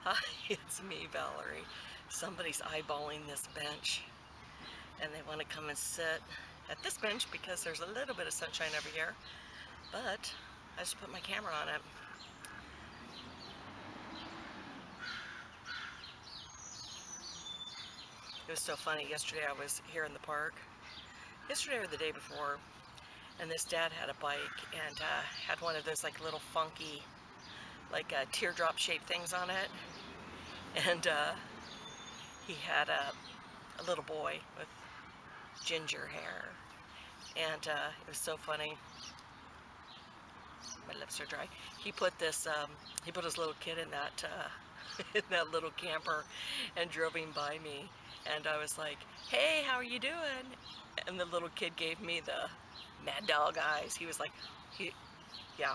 Hi, it's me, Valerie. Somebody's eyeballing this bench and they want to come and sit at this bench because there's a little bit of sunshine over here, but I just put my camera on it. It was so funny. Yesterday I was here in the park, yesterday or the day before, and this dad had a bike and had one of those like little funky, like teardrop shaped things on it, and he had a little boy with ginger hair, and it was so funny. My lips are dry. He put this, he put his little kid in that, in that little camper and drove him by me. And I was like, hey, how are you doing? And the little kid gave me the mad dog eyes. He was like, yeah,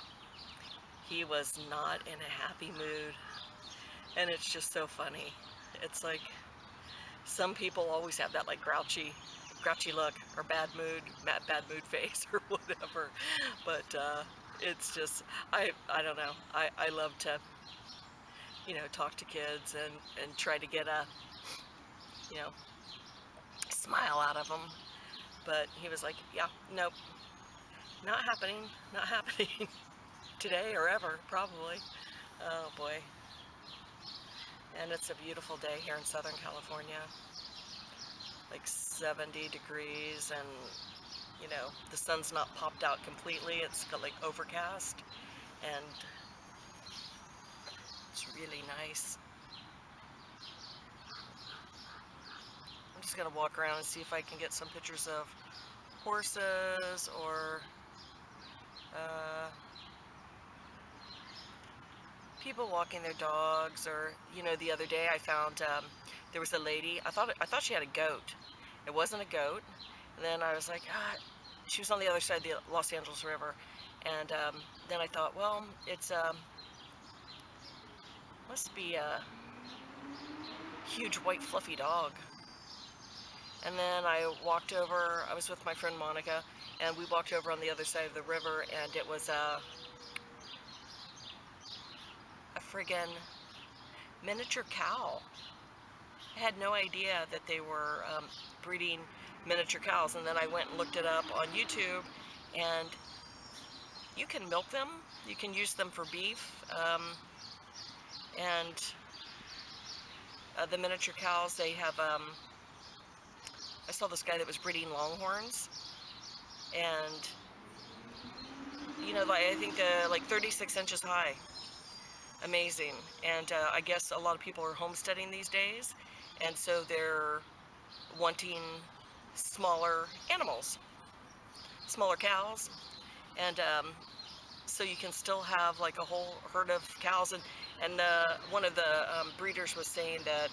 he was not in a happy mood. And it's just so funny. It's like some people always have that like grouchy look or bad mood face or whatever. But it's just I don't know. I love to talk to kids and try to get a smile out of them. But he was like, yeah, nope, not happening, not happening today or ever probably. Oh boy. And it's a beautiful day here in Southern California, like 70 degrees, and the sun's not popped out completely. It's got like overcast, and it's really nice. I'm just gonna walk around and see if I can get some pictures of horses or uh, people walking their dogs, or the other day I found there was a lady. I thought she had a goat. It wasn't a goat. And then I was like, she was on the other side of the Los Angeles River, and then I thought, well, it's must be a huge white fluffy dog. And then I walked over. I was with my friend Monica, and we walked over on the other side of the river, and it was a friggin' miniature cow. I had no idea that they were breeding miniature cows, and then I went and looked it up on YouTube, and you can milk them. You can use them for beef, and the miniature cows, they have, I saw this guy that was breeding longhorns, and, I think like 36 inches high. Amazing. And I guess a lot of people are homesteading these days, and so they're wanting smaller animals, smaller cows, and so you can still have like a whole herd of cows. And one of the breeders was saying that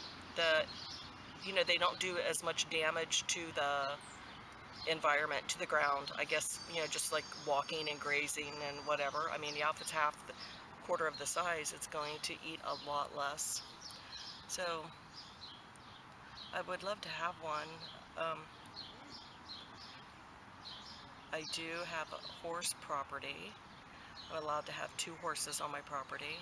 they don't do as much damage to the environment, to the ground. I guess just like walking and grazing and whatever. I mean, yeah, if it's quarter of the size, it's going to eat a lot less. So I would love to have one. I do have a horse property. I'm allowed to have 2 horses on my property.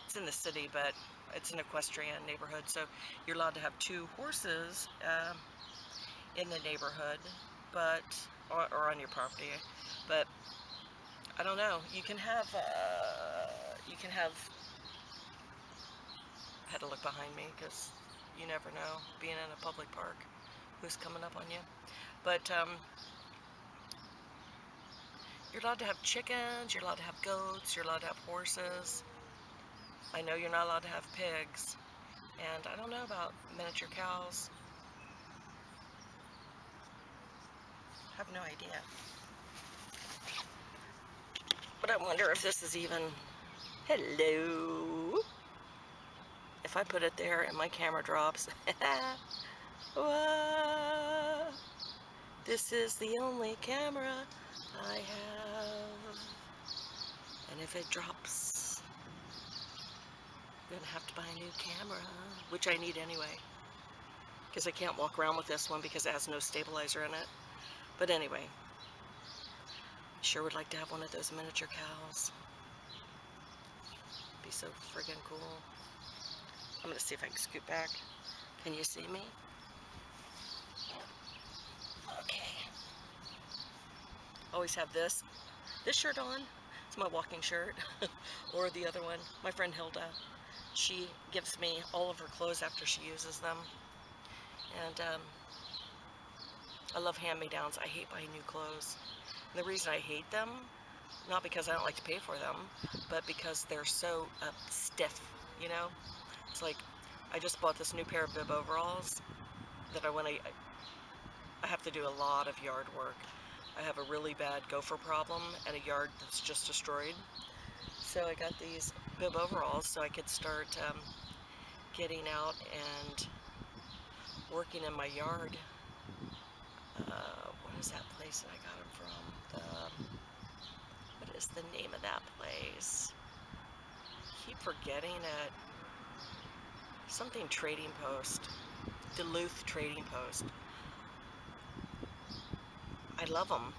It's in the city, but it's an equestrian neighborhood, so you're allowed to have 2 horses in the neighborhood, or on your property. But I don't know. You can have. I had to look behind me because you never know, being in a public park, who's coming up on you. But you're allowed to have chickens, you're allowed to have goats, you're allowed to have horses. I know you're not allowed to have pigs. And I don't know about miniature cows. I have no idea. But I wonder if this is even... Hello? If I put it there and my camera drops... Whoa. This is the only camera I have. And if it drops, I'm gonna have to buy a new camera, which I need anyway, because I can't walk around with this one because it has no stabilizer in it. But anyway, sure would like to have one of those miniature cows. It'd be so friggin' cool. I'm gonna see if I can scoot back. Can you see me? Okay. Always have this shirt on. It's my walking shirt. Or the other one. My friend Hilda. She gives me all of her clothes after she uses them. And I love hand-me-downs. I hate buying new clothes. And the reason I hate them, not because I don't like to pay for them, but because they're so stiff, you know? It's like, I just bought this new pair of bib overalls that I have to do a lot of yard work. I have a really bad gopher problem and a yard that's just destroyed. So I got these bib overalls so I could start getting out and working in my yard. What is that place that I got them from? What is the name of that place? Keep forgetting it. Something Trading Post. Duluth Trading Post. I love them.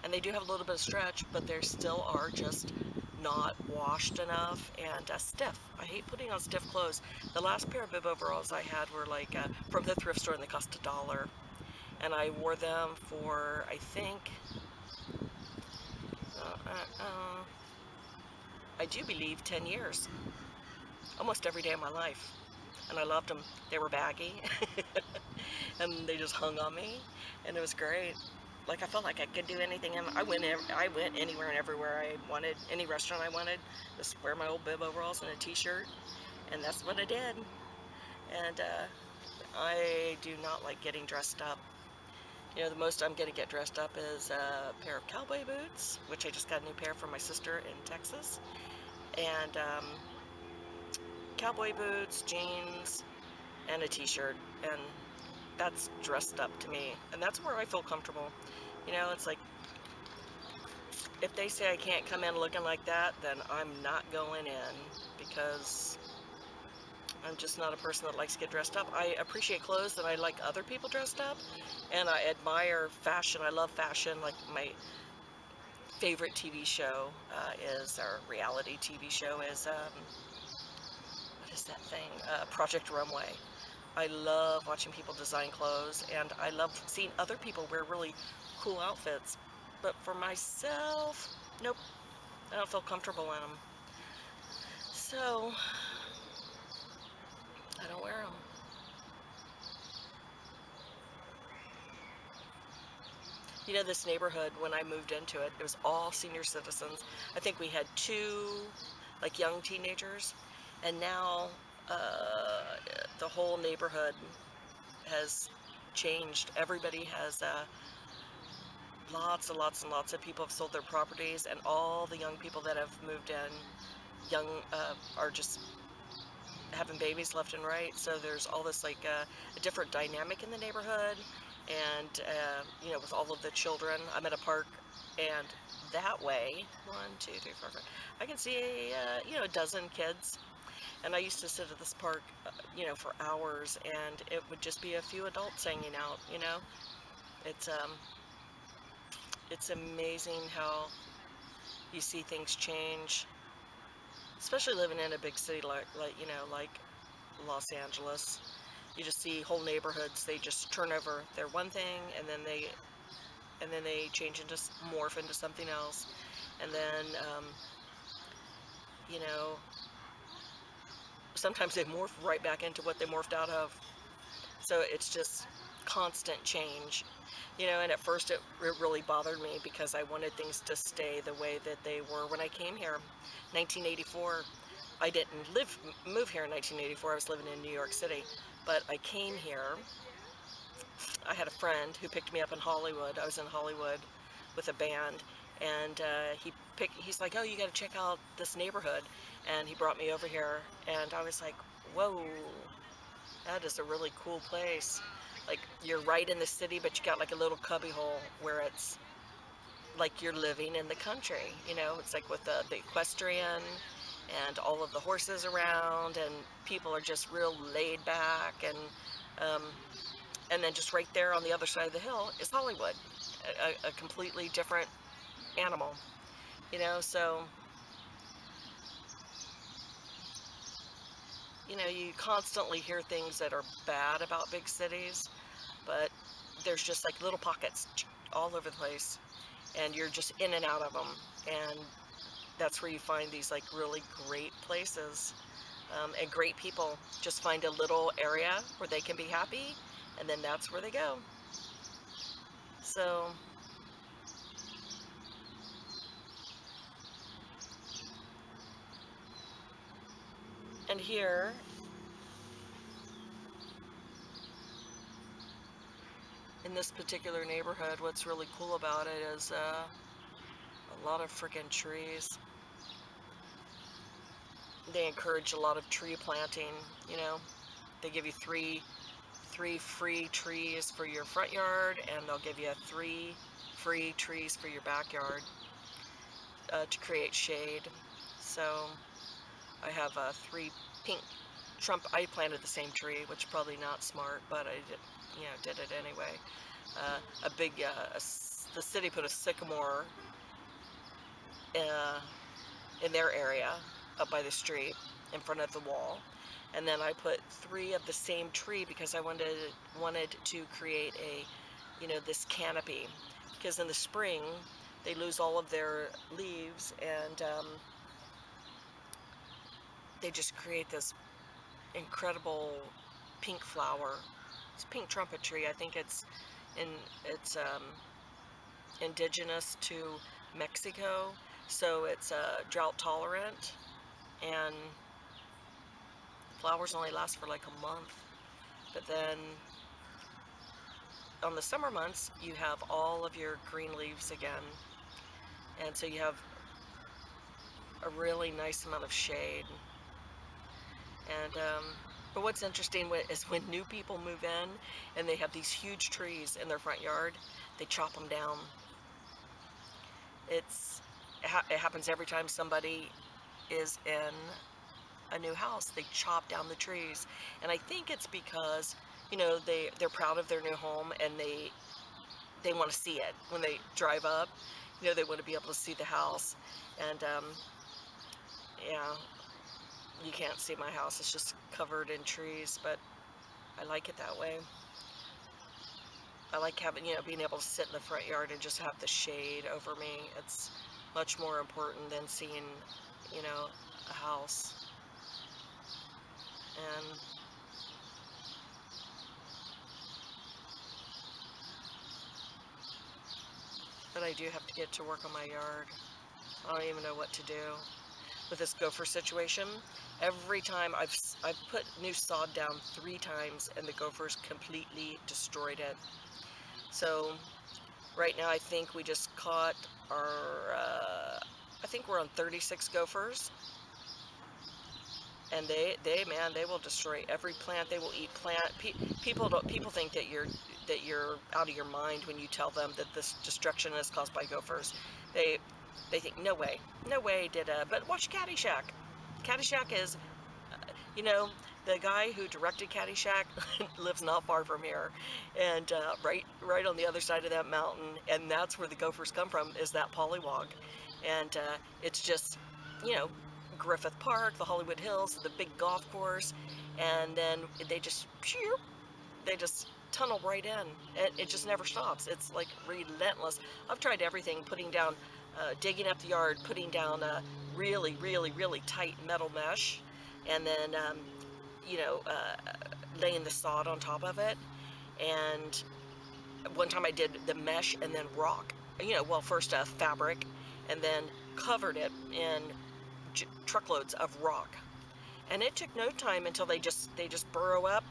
And they do have a little bit of stretch, but they still are just not washed enough and stiff. I hate putting on stiff clothes. The last pair of bib overalls I had were like from the thrift store and they cost $1. And I wore them for, I think, I do believe 10 years. Almost every day of my life. And I loved them. They were baggy. And they just hung on me. And it was great. Like, I felt like I could do anything. And I went anywhere and everywhere I wanted. Any restaurant I wanted. Just wear my old bib overalls and a t-shirt. And that's what I did. And I do not like getting dressed up. You know, the most I'm going to get dressed up is a pair of cowboy boots, which I just got a new pair from my sister in Texas. And cowboy boots, jeans, and a t-shirt. And that's dressed up to me. And that's where I feel comfortable. You know, it's like, if they say I can't come in looking like that, then I'm not going in, because I'm just not a person that likes to get dressed up. I appreciate clothes and I like other people dressed up, and I admire fashion. I love fashion. Like, my favorite TV show or reality TV show is, what is that thing? Project Runway. I love watching people design clothes, and I love seeing other people wear really cool outfits. But for myself, nope, I don't feel comfortable in them. So, I don't wear them. You know, this neighborhood, when I moved into it, it was all senior citizens. I think we had two, like, young teenagers, and now the whole neighborhood has changed. Everybody has lots and lots and lots of people have sold their properties, and all the young people that have moved in, are just having babies left and right. So there's all this, like, a different dynamic in the neighborhood, and you know, with all of the children. I'm at a park, and that way, 1, 2, 3, 4, 5, I can see you know, a dozen kids. And I used to sit at this park, you know, for hours, and it would just be a few adults hanging out. You know, it's amazing how you see things change, especially living in a big city like you know, like Los Angeles. You just see whole neighborhoods. They just turn over their one thing, and then they change into morph into something else, and then you know, sometimes they morph right back into what they morphed out of. So it's just constant change. You know, and at first it really bothered me because I wanted things to stay the way that they were when I came here. 1984, I didn't move here in 1984. I was living in New York City, but I came here. I had a friend who picked me up in Hollywood. I was in Hollywood with a band, and he's like, "Oh, you got to check out this neighborhood," and he brought me over here, and I was like, "Whoa, that is a really cool place." Like, you're right in the city, but you got like a little cubby hole where it's like you're living in the country. You know, it's like with the equestrian and all of the horses around, and people are just real laid back, um, and then just right there on the other side of the hill is Hollywood, a completely different animal. You know, so you know, you constantly hear things that are bad about big cities, but there's just like little pockets all over the place, and you're just in and out of them. And that's where you find these like really great places, and great people. Just find a little area where they can be happy, and then that's where they go. So, and here in this particular neighborhood, what's really cool about it is a lot of freaking trees. They encourage a lot of tree planting, you know. They give you three free trees for your front yard, and they'll give you three free trees for your backyard, to create shade. So I have three pink Trump. I planted the same tree, which is probably not smart, but I did, did it anyway. A big, the city put a sycamore uh, in their area up by the street in front of the wall. And then I put three of the same tree because I wanted to create a, this canopy. Because in the spring, they lose all of their leaves, and they just create this incredible pink flower. It's pink trumpet tree. I think in it's indigenous to Mexico, so it's drought tolerant, and flowers only last for like a month. But then on the summer months, you have all of your green leaves again, and so you have a really nice amount of shade. And but what's interesting is when new people move in and they have these huge trees in their front yard, they chop them down. It happens every time somebody is in a new house. They chop down the trees, and I think it's because they're proud of their new home, and they want to see it when they drive up. They want to be able to see the house, and yeah, you can't see my house. It's just covered in trees, but I like it that way. I like having, being able to sit in the front yard and just have the shade over me. It's much more important than seeing, a house. And but I do have to get to work on my yard. I don't even know what to do with this gopher situation. Every time I've put new sod down 3 times, and the gophers completely destroyed it. So right now I think we just caught our, I think we're on 36 gophers, and they will destroy every plant. They will eat plant. People think that you're out of your mind when you tell them that this destruction is caused by gophers. They they think no way, no way did. But watch Caddyshack. Caddyshack is, you know, the guy who directed Caddyshack lives not far from here, and right on the other side of that mountain, and that's where the gophers come from, is that pollywog. And it's just, you know, Griffith Park, the Hollywood Hills, the big golf course, and then they just tunnel right in. It just never stops. It's like relentless. I've tried everything, putting down, digging up the yard, putting down really, really, really tight metal mesh, and then, you know, uh, laying the sod on top of it. And one time I did the mesh and then rock. Well, first fabric, and then covered it in truckloads of rock. And it took no time until they just burrow up,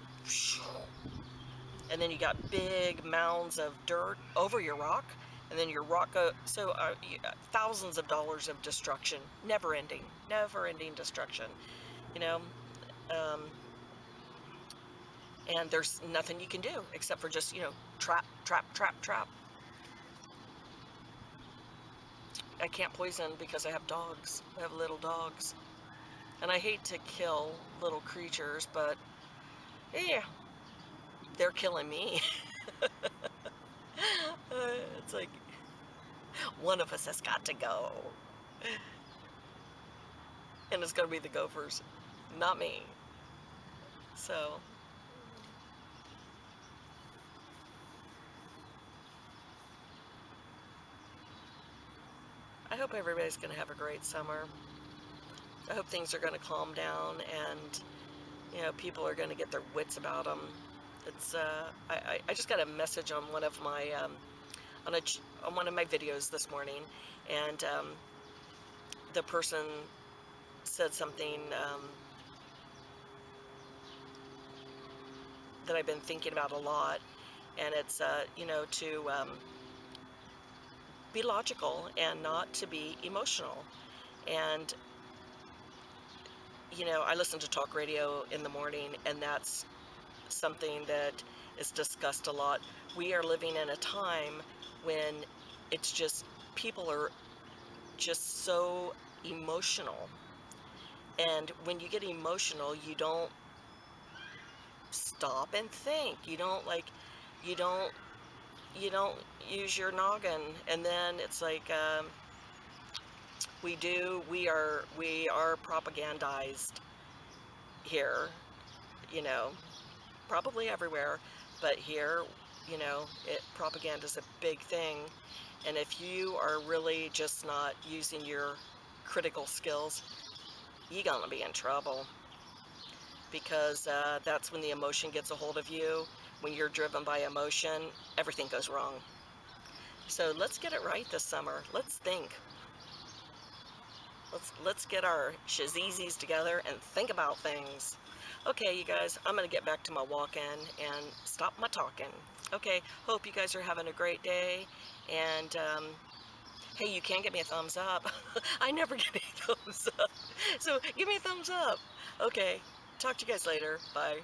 and then you got big mounds of dirt over your rock, and then your rock thousands of dollars of destruction, never ending destruction, you know. Um, and there's nothing you can do except for just, trap, trap, trap, trap. I can't poison because I have dogs. I have little dogs, and I hate to kill little creatures, but yeah, they're killing me. It's like one of us has got to go, and it's gonna be the gophers, not me. So I hope everybody's going to have a great summer. I hope things are going to calm down, and people are going to get their wits about them. It's I just got a message on one of my on one of my videos this morning, and the person said something that I've been thinking about a lot, and it's to be logical and not to be emotional. And I listen to talk radio in the morning, and that's something that is discussed a lot. We are living in a time when it's just people are just so emotional. And when you get emotional, you don't stop and think. You don't, you don't use your noggin. And then it's like, we are propagandized here, you know, probably everywhere, but here, propaganda is a big thing. And if you are really just not using your critical skills, you're gonna be in trouble, because that's when the emotion gets a hold of you. When you're driven by emotion, everything goes wrong. So let's get it right this summer. Let's think. Let's get our shazizis together and think about things. Okay, you guys, I'm gonna get back to my walk-in and stop my talking. Okay, hope you guys are having a great day. And hey, you can give me a thumbs up. I never get any thumbs up, so give me a thumbs up. Okay, talk to you guys later. Bye.